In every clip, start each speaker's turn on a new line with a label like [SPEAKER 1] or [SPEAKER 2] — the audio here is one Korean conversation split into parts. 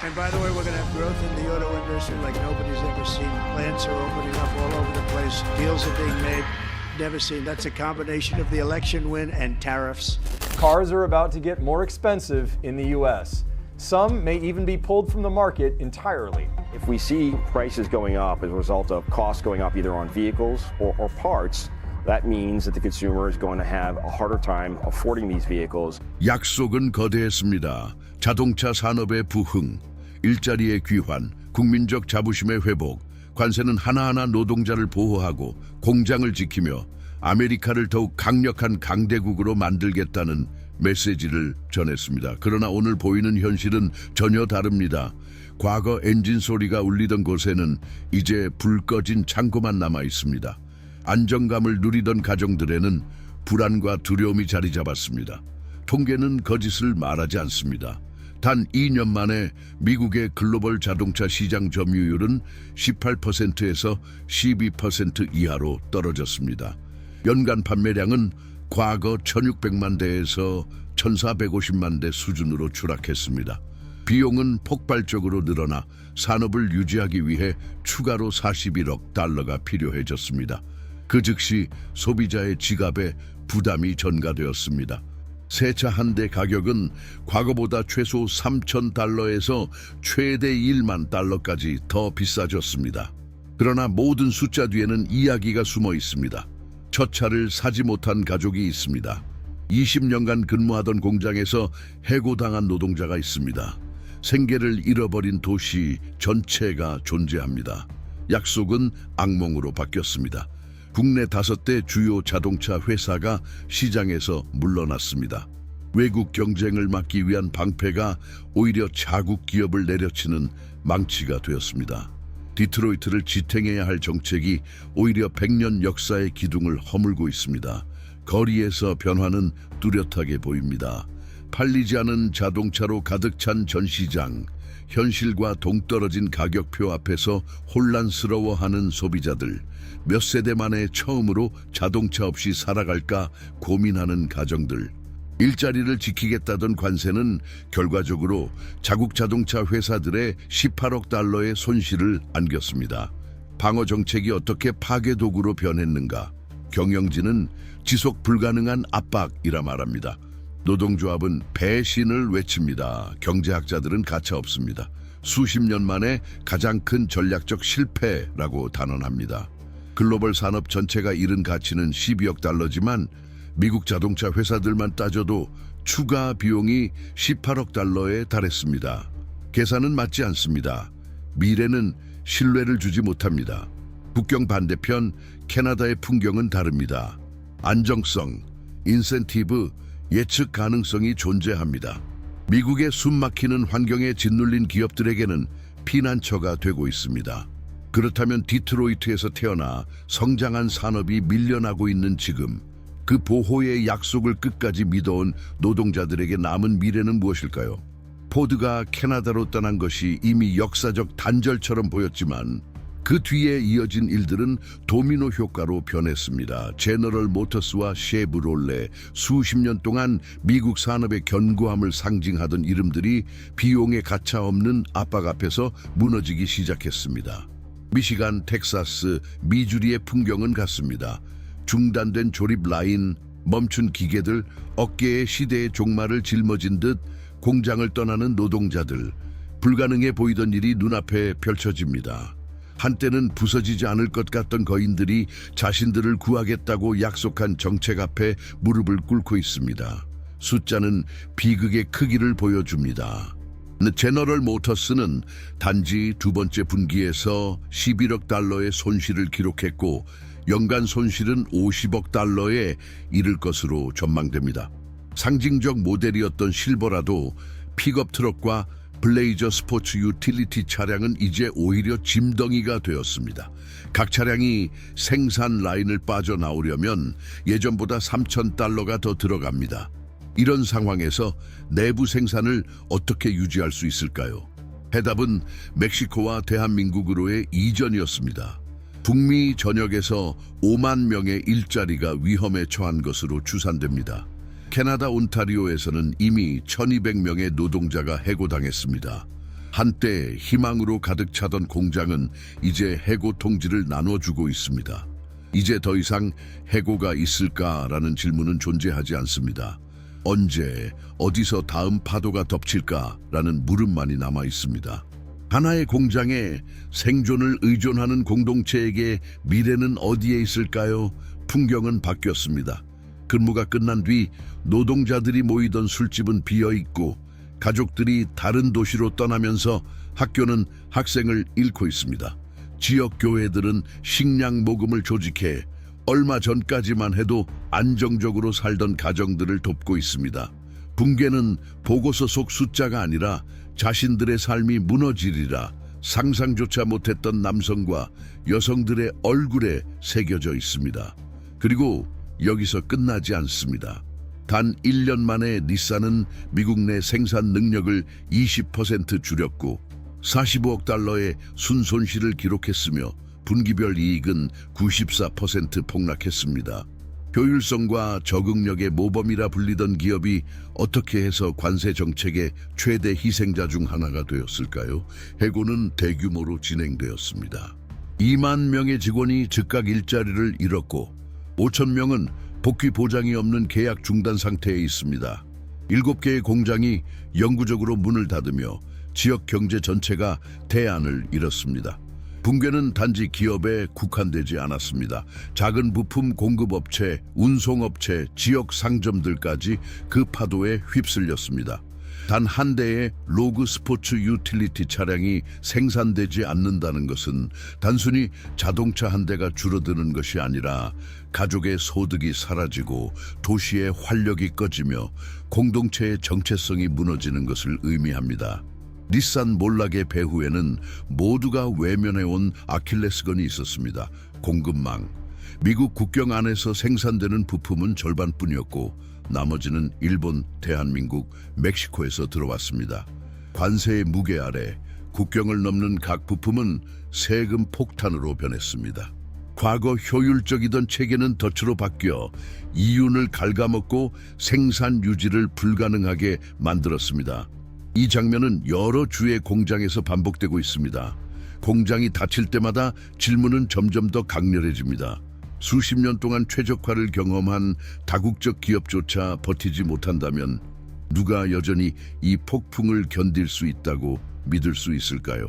[SPEAKER 1] And by the way, we're going to have growth in the auto industry like nobody's ever seen. Plants are opening up all over the place. Deals are being made. Never seen. That's a combination of the election win and tariffs.
[SPEAKER 2] Cars are about to get more expensive in the U.S. Some may even be pulled from the market entirely.
[SPEAKER 3] If we see prices going up as a result of costs going up either on vehicles or parts, that means that the consumer is going to have a harder time affording these vehicles.
[SPEAKER 4] 약속은 거대했습니다. 자동차 산업의 부흥, 일자리의 귀환, 국민적 자부심의 회복, 관세는 하나하나 노동자를 보호하고 공장을 지키며 아메리카를 더욱 강력한 강대국으로 만들겠다는 메시지를 전했습니다. 그러나 오늘 보이는 현실은 전혀 다릅니다. 과거 엔진 소리가 울리던 곳에는 이제 불 꺼진 창고만 남아 있습니다. 안정감을 누리던 가정들에는 불안과 두려움이 자리 잡았습니다. 통계는 거짓을 말하지 않습니다. 단 2년 만에 미국의 글로벌 자동차 시장 점유율은 18%에서 12% 이하로 떨어졌습니다. 연간 판매량은 과거 1,600만 대에서 1,450만 대 수준으로 추락했습니다. 비용은 폭발적으로 늘어나 산업을 유지하기 위해 추가로 41억 달러가 필요해졌습니다. 그 즉시 소비자의 지갑에 부담이 전가되었습니다. 새 차 한 대 가격은 과거보다 최소 3,000달러에서 최대 1만 달러까지 더 비싸졌습니다. 그러나 모든 숫자 뒤에는 이야기가 숨어 있습니다. 첫 차를 사지 못한 가족이 있습니다. 20년간 근무하던 공장에서 해고당한 노동자가 있습니다. 생계를 잃어버린 도시 전체가 존재합니다. 약속은 악몽으로 바뀌었습니다. 국내 5대 주요 자동차 회사가 시장에서 물러났습니다. 외국 경쟁을 막기 위한 방패가 오히려 자국 기업을 내려치는 망치가 되었습니다. 디트로이트를 지탱해야 할 정책이 오히려 100년 역사의 기둥을 허물고 있습니다. 거리에서 변화는 뚜렷하게 보입니다. 팔리지 않은 자동차로 가득 찬 전시장, 현실과 동떨어진 가격표 앞에서 혼란스러워하는 소비자들, 몇 세대 만에 처음으로 자동차 없이 살아갈까 고민하는 가정들, 일자리를 지키겠다던 관세는 결과적으로 자국 자동차 회사들의 18억 달러의 손실을 안겼습니다. 방어 정책이 어떻게 파괴 도구로 변했는가? 경영진은 지속 불가능한 압박이라 말합니다. 노동조합은 배신을 외칩니다. 경제학자들은 가차 없습니다. 수십 년 만에 가장 큰 전략적 실패라고 단언합니다. 글로벌 산업 전체가 잃은 가치는 12억 달러지만 미국 자동차 회사들만 따져도 추가 비용이 18억 달러에 달했습니다. 계산은 맞지 않습니다. 미래는 신뢰를 주지 못합니다. 국경 반대편 캐나다의 풍경은 다릅니다. 안정성, 인센티브, 예측 가능성이 존재합니다. 미국의 숨막히는 환경에 짓눌린 기업들에게는 피난처가 되고 있습니다. 그렇다면 디트로이트에서 태어나 성장한 산업이 밀려나고 있는 지금, 그 보호의 약속을 끝까지 믿어온 노동자들에게 남은 미래는 무엇일까요? 포드가 캐나다로 떠난 것이 이미 역사적 단절처럼 보였지만 그 뒤에 이어진 일들은 도미노 효과로 변했습니다. 제너럴 모터스와 쉐브롤레, 수십 년 동안 미국 산업의 견고함을 상징하던 이름들이 비용의 가차없는 압박 앞에서 무너지기 시작했습니다. 미시간, 텍사스, 미주리의 풍경은 같습니다. 중단된 조립 라인, 멈춘 기계들, 어깨에 시대의 종말을 짊어진 듯 공장을 떠나는 노동자들, 불가능해 보이던 일이 눈앞에 펼쳐집니다. 한때는 부서지지 않을 것 같던 거인들이 자신들을 구하겠다고 약속한 정책 앞에 무릎을 꿇고 있습니다. 숫자는 비극의 크기를 보여줍니다. 제너럴 모터스는 단지 두 번째 분기에서 11억 달러의 손실을 기록했고 연간 손실은 50억 달러에 이를 것으로 전망됩니다. 상징적 모델이었던 실버라도 픽업 트럭과 블레이저 스포츠 유틸리티 차량은 이제 오히려 짐덩이가 되었습니다. 각 차량이 생산 라인을 빠져나오려면 예전보다 3,000달러가 더 들어갑니다. 이런 상황에서 내부 생산을 어떻게 유지할 수 있을까요? 해답은 멕시코와 대한민국으로의 이전이었습니다. 북미 전역에서 5만 명의 일자리가 위험에 처한 것으로 추산됩니다. 캐나다 온타리오에서는 이미 1,200명의 노동자가 해고당했습니다. 한때 희망으로 가득 차던 공장은 이제 해고 통지를 나눠주고 있습니다. 이제 더 이상 해고가 있을까라는 질문은 존재하지 않습니다. 언제, 어디서 다음 파도가 덮칠까라는 물음만이 남아 있습니다. 하나의 공장에 생존을 의존하는 공동체에게 미래는 어디에 있을까요? 풍경은 바뀌었습니다. 근무가 끝난 뒤 노동자들이 모이던 술집은 비어있고 가족들이 다른 도시로 떠나면서 학교는 학생을 잃고 있습니다. 지역 교회들은 식량 모금을 조직해 얼마 전까지만 해도 안정적으로 살던 가정들을 돕고 있습니다. 붕괴는 보고서 속 숫자가 아니라 자신들의 삶이 무너지리라 상상조차 못했던 남성과 여성들의 얼굴에 새겨져 있습니다. 그리고 여기서 끝나지 않습니다. 단 1년 만에 닛산은 미국 내 생산 능력을 20% 줄였고 45억 달러의 순손실을 기록했으며 분기별 이익은 94% 폭락했습니다. 효율성과 적응력의 모범이라 불리던 기업이 어떻게 해서 관세 정책의 최대 희생자 중 하나가 되었을까요? 해고는 대규모로 진행되었습니다. 2만 명의 직원이 즉각 일자리를 잃었고 5천 명은 복귀 보장이 없는 계약 중단 상태에 있습니다. 7개의 공장이 영구적으로 문을 닫으며 지역 경제 전체가 대안을 잃었습니다. 붕괴는 단지 기업에 국한되지 않았습니다. 작은 부품 공급업체, 운송업체, 지역 상점들까지 그 파도에 휩쓸렸습니다. 단 한 대의 로그 스포츠 유틸리티 차량이 생산되지 않는다는 것은 단순히 자동차 한 대가 줄어드는 것이 아니라 가족의 소득이 사라지고 도시의 활력이 꺼지며 공동체의 정체성이 무너지는 것을 의미합니다. 닛산 몰락의 배후에는 모두가 외면해온 아킬레스건이 있었습니다. 공급망. 미국 국경 안에서 생산되는 부품은 절반뿐이었고 나머지는 일본, 대한민국, 멕시코에서 들어왔습니다. 관세의 무게 아래 국경을 넘는 각 부품은 세금 폭탄으로 변했습니다. 과거 효율적이던 체계는 덫으로 바뀌어 이윤을 갉아먹고 생산 유지를 불가능하게 만들었습니다. 이 장면은 여러 주의 공장에서 반복되고 있습니다. 공장이 닫힐 때마다 질문은 점점 더 강렬해집니다. 수십 년 동안 최적화를 경험한 다국적 기업조차 버티지 못한다면 누가 여전히 이 폭풍을 견딜 수 있다고 믿을 수 있을까요?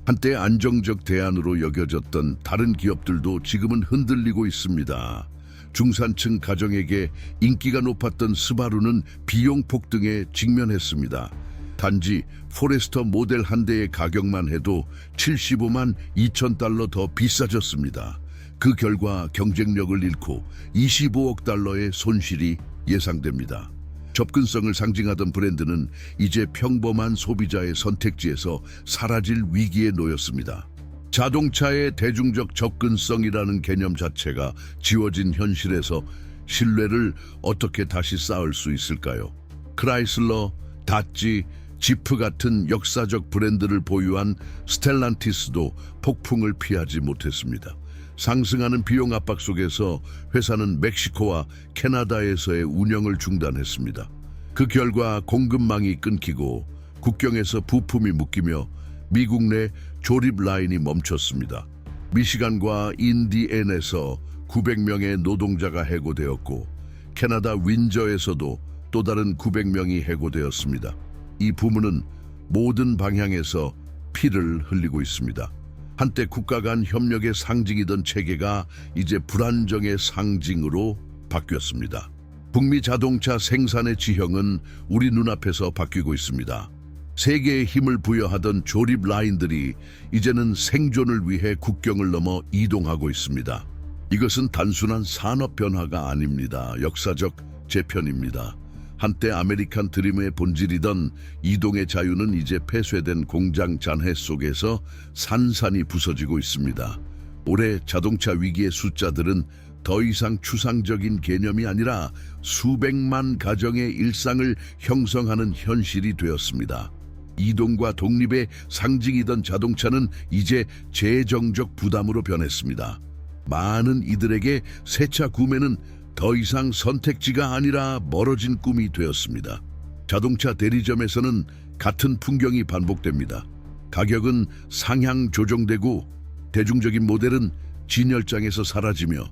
[SPEAKER 4] 한때 안정적 대안으로 여겨졌던 다른 기업들도 지금은 흔들리고 있습니다. 중산층 가정에게 인기가 높았던 스바루는 비용 폭등에 직면했습니다. 단지 포레스터 모델 한 대의 가격만 해도 75만 2천 달러 더 비싸졌습니다. 그 결과 경쟁력을 잃고 25억 달러의 손실이 예상됩니다. 접근성을 상징하던 브랜드는 이제 평범한 소비자의 선택지에서 사라질 위기에 놓였습니다. 자동차의 대중적 접근성이라는 개념 자체가 지워진 현실에서 신뢰를 어떻게 다시 쌓을 수 있을까요? 크라이슬러, 다찌, 지프 같은 역사적 브랜드를 보유한 스텔란티스도 폭풍을 피하지 못했습니다. 상승하는 비용 압박 속에서 회사는 멕시코와 캐나다에서의 운영을 중단했습니다. 그 결과 공급망이 끊기고 국경에서 부품이 묶이며 미국 내 조립 라인이 멈췄습니다. 미시간과 인디애나에서 900명의 노동자가 해고되었고 캐나다 윈저에서도 또 다른 900명이 해고되었습니다. 이 부문은 모든 방향에서 피를 흘리고 있습니다. 한때 국가 간 협력의 상징이던 체계가 이제 불안정의 상징으로 바뀌었습니다. 북미 자동차 생산의 지형은 우리 눈앞에서 바뀌고 있습니다. 세계에 힘을 부여하던 조립 라인들이 이제는 생존을 위해 국경을 넘어 이동하고 있습니다. 이것은 단순한 산업 변화가 아닙니다. 역사적 재편입니다. 한때 아메리칸 드림의 본질이던 이동의 자유는 이제 폐쇄된 공장 잔해 속에서 산산이 부서지고 있습니다. 올해 자동차 위기의 숫자들은 더 이상 추상적인 개념이 아니라 수백만 가정의 일상을 형성하는 현실이 되었습니다. 이동과 독립의 상징이던 자동차는 이제 재정적 부담으로 변했습니다. 많은 이들에게 새 차 구매는 더 이상 선택지가 아니라 멀어진 꿈이 되었습니다. 자동차 대리점에서는 같은 풍경이 반복됩니다. 가격은 상향 조정되고 대중적인 모델은 진열장에서 사라지며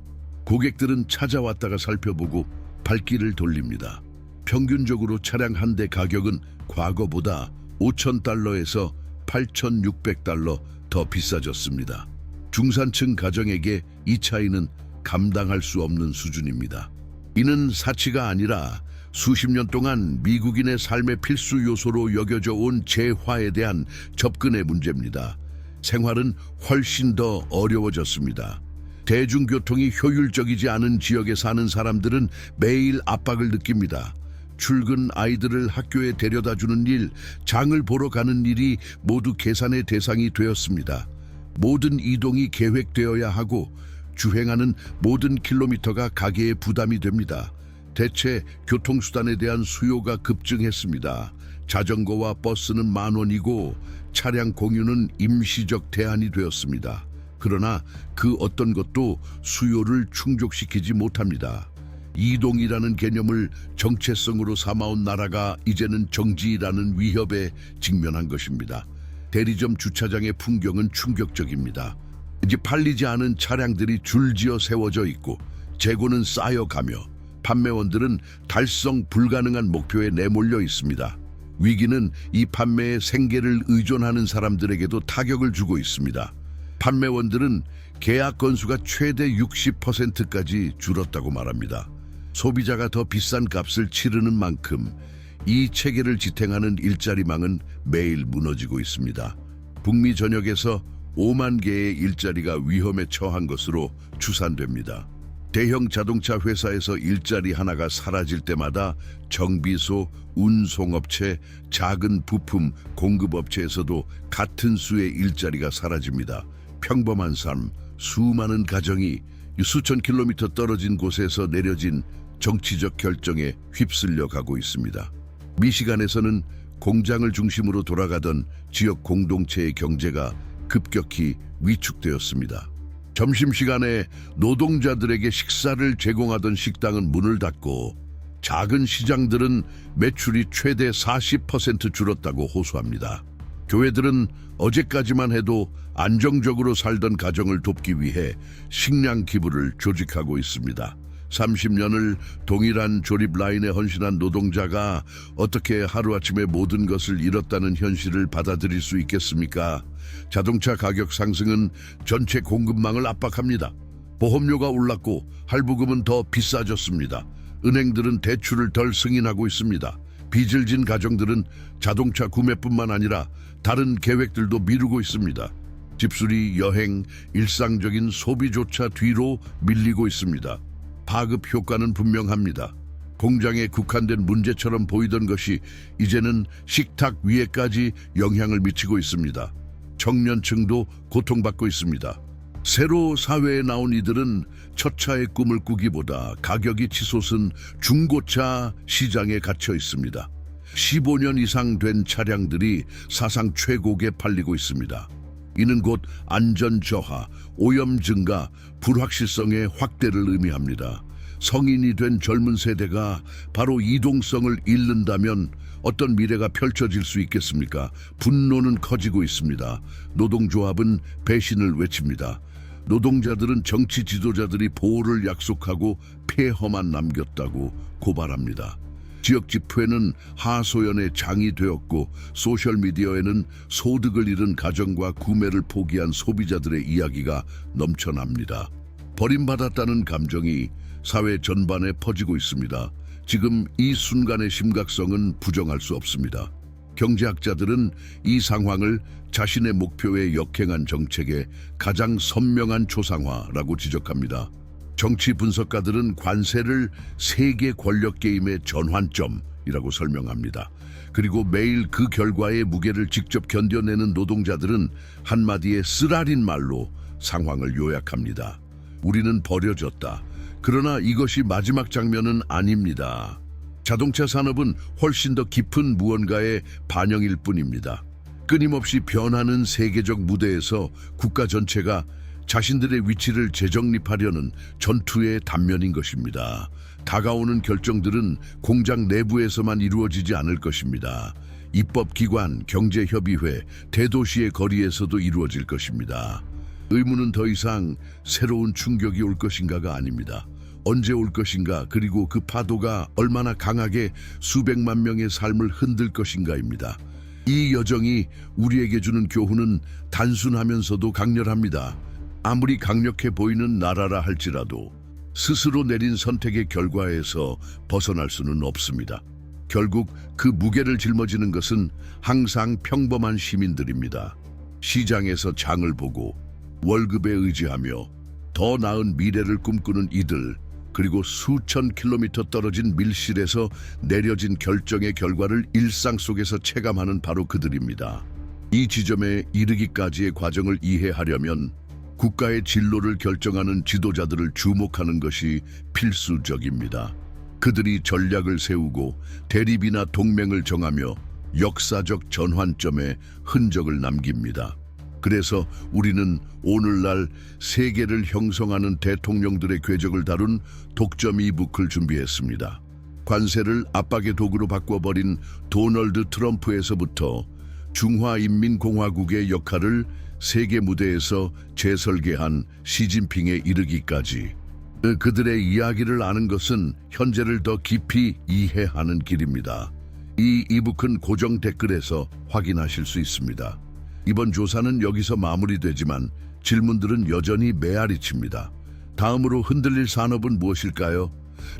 [SPEAKER 4] 고객들은 찾아왔다가 살펴보고 발길을 돌립니다. 평균적으로 차량 한 대 가격은 과거보다 $5,000에서 $8,600 더 비싸졌습니다. 중산층 가정에게 이 차이는 감당할 수 없는 수준입니다. 이는 사치가 아니라 수십 년 동안 미국인의 삶의 필수 요소로 여겨져 온 재화에 대한 접근의 문제입니다. 생활은 훨씬 더 어려워졌습니다. 대중교통이 효율적이지 않은 지역에 사는 사람들은 매일 압박을 느낍니다. 출근 아이들을 학교에 데려다주는 일, 장을 보러 가는 일이 모두 계산의 대상이 되었습니다. 모든 이동이 계획되어야 하고 주행하는 모든 킬로미터가 가계에 부담이 됩니다. 대체 교통수단에 대한 수요가 급증했습니다. 자전거와 버스는 10,000원이고 차량 공유는 임시적 대안이 되었습니다. 그러나 그 어떤 것도 수요를 충족시키지 못합니다. 이동이라는 개념을 정체성으로 삼아온 나라가 이제는 정지라는 위협에 직면한 것입니다. 대리점 주차장의 풍경은 충격적입니다. 이제 팔리지 않은 차량들이 줄지어 세워져 있고 재고는 쌓여가며 판매원들은 달성 불가능한 목표에 내몰려 있습니다. 위기는 이 판매에 생계를 의존하는 사람들에게도 타격을 주고 있습니다. 판매원들은 계약 건수가 최대 60%까지 줄었다고 말합니다. 소비자가 더 비싼 값을 치르는 만큼 이 체계를 지탱하는 일자리망은 매일 무너지고 있습니다. 북미 전역에서 5만 개의 일자리가 위험에 처한 것으로 추산됩니다. 대형 자동차 회사에서 일자리 하나가 사라질 때마다 정비소, 운송업체, 작은 부품 공급업체에서도 같은 수의 일자리가 사라집니다. 평범한 삶, 수많은 가정이 수천 킬로미터 떨어진 곳에서 내려진 정치적 결정에 휩쓸려 가고 있습니다. 미시간에서는 공장을 중심으로 돌아가던 지역 공동체의 경제가 급격히 위축되었습니다. 점심시간에 노동자들에게 식사를 제공하던 식당은 문을 닫고 작은 시장들은 매출이 최대 40% 줄었다고 호소합니다. 교회들은 어제까지만 해도 안정적으로 살던 가정을 돕기 위해 식량 기부를 조직하고 있습니다. 30년을 동일한 조립 라인에 헌신한 노동자가 어떻게 하루아침에 모든 것을 잃었다는 현실을 받아들일 수 있겠습니까? 자동차 가격 상승은 전체 공급망을 압박합니다. 보험료가 올랐고 할부금은 더 비싸졌습니다. 은행들은 대출을 덜 승인하고 있습니다. 빚을 진 가정들은 자동차 구매뿐만 아니라 다른 계획들도 미루고 있습니다. 집수리, 여행, 일상적인 소비조차 뒤로 밀리고 있습니다. 파급 효과는 분명합니다. 공장에 국한된 문제처럼 보이던 것이 이제는 식탁 위에까지 영향을 미치고 있습니다. 청년층도 고통받고 있습니다. 새로 사회에 나온 이들은 첫 차의 꿈을 꾸기보다 가격이 치솟은 중고차 시장에 갇혀 있습니다. 15년 이상 된 차량들이 사상 최고에 팔리고 있습니다. 이는 곧 안전 저하, 오염 증가, 불확실성의 확대를 의미합니다. 성인이 된 젊은 세대가 바로 이동성을 잃는다면 어떤 미래가 펼쳐질 수 있겠습니까? 분노는 커지고 있습니다. 노동조합은 배신을 외칩니다. 노동자들은 정치 지도자들이 보호를 약속하고 폐허만 남겼다고 고발합니다. 지역 집회는 하소연의 장이 되었고 소셜미디어에는 소득을 잃은 가정과 구매를 포기한 소비자들의 이야기가 넘쳐납니다. 버림받았다는 감정이 사회 전반에 퍼지고 있습니다. 지금 이 순간의 심각성은 부정할 수 없습니다. 경제학자들은 이 상황을 자신의 목표에 역행한 정책의 가장 선명한 초상화라고 지적합니다. 정치 분석가들은 관세를 세계 권력 게임의 전환점이라고 설명합니다. 그리고 매일 그 결과의 무게를 직접 견뎌내는 노동자들은 한마디의 쓰라린 말로 상황을 요약합니다. 우리는 버려졌다. 그러나 이것이 마지막 장면은 아닙니다. 자동차 산업은 훨씬 더 깊은 무언가의 반영일 뿐입니다. 끊임없이 변하는 세계적 무대에서 국가 전체가 자신들의 위치를 재정립하려는 전투의 단면인 것입니다. 다가오는 결정들은 공장 내부에서만 이루어지지 않을 것입니다. 입법기관, 경제협의회, 대도시의 거리에서도 이루어질 것입니다. 의무는 더 이상 새로운 충격이 올 것인가가 아닙니다. 언제 올 것인가, 그리고 그 파도가 얼마나 강하게 수백만 명의 삶을 흔들 것인가입니다. 이 여정이 우리에게 주는 교훈은 단순하면서도 강렬합니다. 아무리 강력해 보이는 나라라 할지라도 스스로 내린 선택의 결과에서 벗어날 수는 없습니다. 결국 그 무게를 짊어지는 것은 항상 평범한 시민들입니다. 시장에서 장을 보고 월급에 의지하며 더 나은 미래를 꿈꾸는 이들, 그리고 수천 킬로미터 떨어진 밀실에서 내려진 결정의 결과를 일상 속에서 체감하는 바로 그들입니다. 이 지점에 이르기까지의 과정을 이해하려면 국가의 진로를 결정하는 지도자들을 주목하는 것이 필수적입니다. 그들이 전략을 세우고 대립이나 동맹을 정하며 역사적 전환점에 흔적을 남깁니다. 그래서 우리는 오늘날 세계를 형성하는 대통령들의 궤적을 다룬 독점 이북을 준비했습니다. 관세를 압박의 도구로 바꿔버린 도널드 트럼프에서부터 중화인민공화국의 역할을 세계 무대에서 재설계한 시진핑에 이르기까지, 그들의 이야기를 아는 것은 현재를 더 깊이 이해하는 길입니다. 이 이북은 고정 댓글에서 확인하실 수 있습니다. 이번 조사는 여기서 마무리되지만 질문들은 여전히 메아리칩니다. 다음으로 흔들릴 산업은 무엇일까요?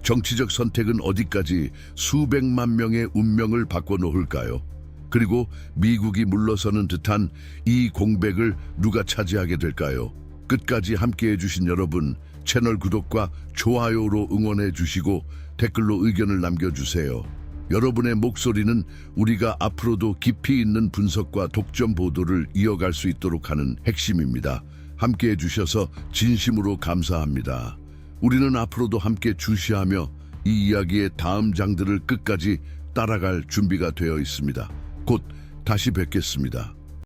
[SPEAKER 4] 정치적 선택은 어디까지 수백만 명의 운명을 바꿔놓을까요? 그리고 미국이 물러서는 듯한 이 공백을 누가 차지하게 될까요? 끝까지 함께해 주신 여러분, 채널 구독과 좋아요로 응원해 주시고 댓글로 의견을 남겨주세요. 여러분의 목소리는 우리가 앞으로도 깊이 있는 분석과 독점 보도를 이어갈 수 있도록 하는 핵심입니다. 함께해 주셔서 진심으로 감사합니다. 우리는 앞으로도 함께 주시하며 이 이야기의 다음 장들을 끝까지 따라갈 준비가 되어 있습니다. 곧 다시 뵙겠습니다.